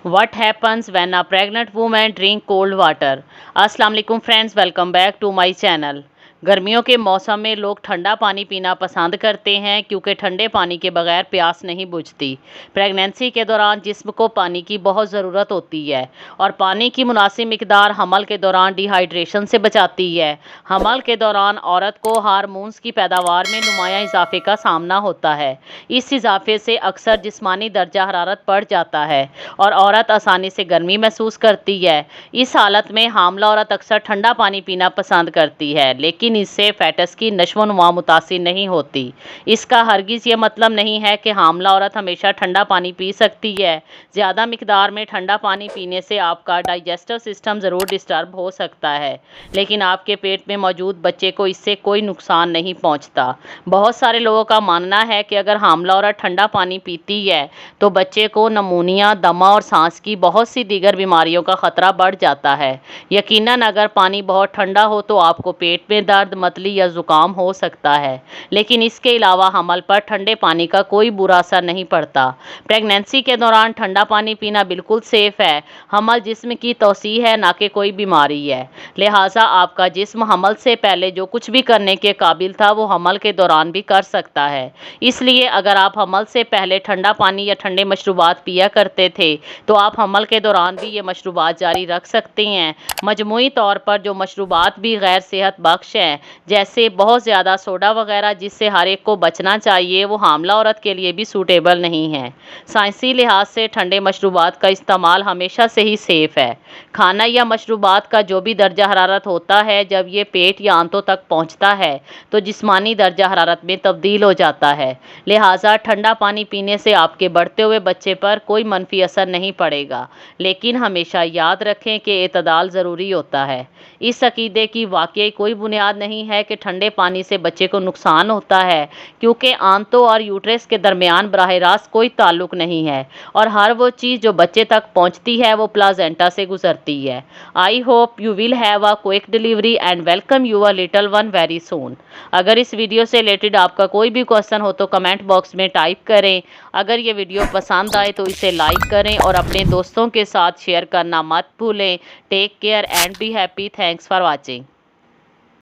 What happens when a pregnant woman drink cold water? अस्सलाम वालेकुम friends, welcome back to my channel. गर्मियों के मौसम में लोग ठंडा पानी पीना पसंद करते हैं क्योंकि ठंडे पानी के बगैर प्यास नहीं बुझती। प्रेगनेंसी के दौरान जिस्म को पानी की बहुत ज़रूरत होती है और पानी की मुनासिब मिकदार हमल के दौरान डिहाइड्रेशन से बचाती है। हमल के दौरान औरत को हार्मोन्स की पैदावार में नुमाया इजाफे का सामना होता है। इस इजाफे से अक्सर जिस्मानी दर्जा हरारत बढ़ जाता है और औरत आसानी से गर्मी महसूस करती है। इस हालत में हामला औरत अक्सर ठंडा पानी पीना पसंद करती है, लेकिन इससे फेटस की नशो-नुमा मुतासिर नहीं होती। इसका हरगिज़ ये मतलब नहीं है कि हामला औरत हमेशा ठंडा पानी पी सकती है। ज़्यादा मिकदार में ठंडा पानी पीने से आपका डाइजेस्टिव सिस्टम ज़रूर डिस्टर्ब हो सकता है, लेकिन आपके पेट में मौजूद बच्चे को इससे कोई नुकसान नहीं पहुंचता। बहुत सारे लोगों का मानना है कि अगर हामला औरत ठंडा पानी पीती है तो बच्चे को नमूनिया, दमा और सांस की बहुत सी दीगर बीमारियों का ख़तरा बढ़ जाता है। यकीनन अगर पानी बहुत ठंडा हो तो आपको पेट में दर्द, मतली या ज़ुकाम हो सकता है, लेकिन इसके अलावा हमल पर ठंडे पानी का कोई बुरा असर नहीं पड़ता। प्रेगनेंसी के दौरान ठंडा पानी पीना बिल्कुल सेफ़ है। हमल जिस्म की तौसीह है, ना कि कोई बीमारी है। लिहाजा आपका जिस्म हमल से पहले जो कुछ भी करने के काबिल था वो हमल के दौरान भी कर सकता है। इसलिए अगर आप हमल से पहले ठंडा पानी या ठंडे मशरूबात पिया करते थे तो आप हमल के दौरान भी ये मशरूबात जारी रख सकते हैं। मजमूई तौर पर जो मशरूबात भी गैर सेहत बख्श हैं, जैसे बहुत ज़्यादा सोडा वगैरह, जिससे हर एक को बचना चाहिए, वो हामला औरत के लिए भी सूटेबल नहीं है। साइंसी लिहाज से ठंडे मशरूबात का इस्तेमाल हमेशा से ही सेफ़ है। खाना या मशरूबात का जो भी दर्जा हरारत होता है, जब ये पेट या आंतों तक पहुँचता है तो जिस्मानी दर्जा हरारत में तब्दील हो जाता है। लिहाजा ठंडा पानी पीने से आपके बढ़ते हुए बच्चे पर कोई मनफी असर नहीं पड़ेगा, लेकिन हमेशा याद रखें कि एतदाल ज़रूरी होता है। इस अकीदे की वाकई कोई बुनियाद नहीं है कि ठंडे पानी से बच्चे को नुकसान होता है, क्योंकि आंतों और यूट्रस के दरमियान बराह रास्त कोई ताल्लुक नहीं है और हर वो चीज़ जो बच्चे तक पहुंचती है वो प्लाजेंटा से गुजरती है। I hope you will have a quick delivery and welcome your little one very soon. अगर इस वीडियो से रिलेटेड आपका कोई भी क्वेश्चन हो तो कमेंट बॉक्स में टाइप करें। अगर ये वीडियो पसंद आए तो इसे लाइक करें और अपने दोस्तों के साथ शेयर करना मत भूलें। Take care and be happy. Thanks for watching.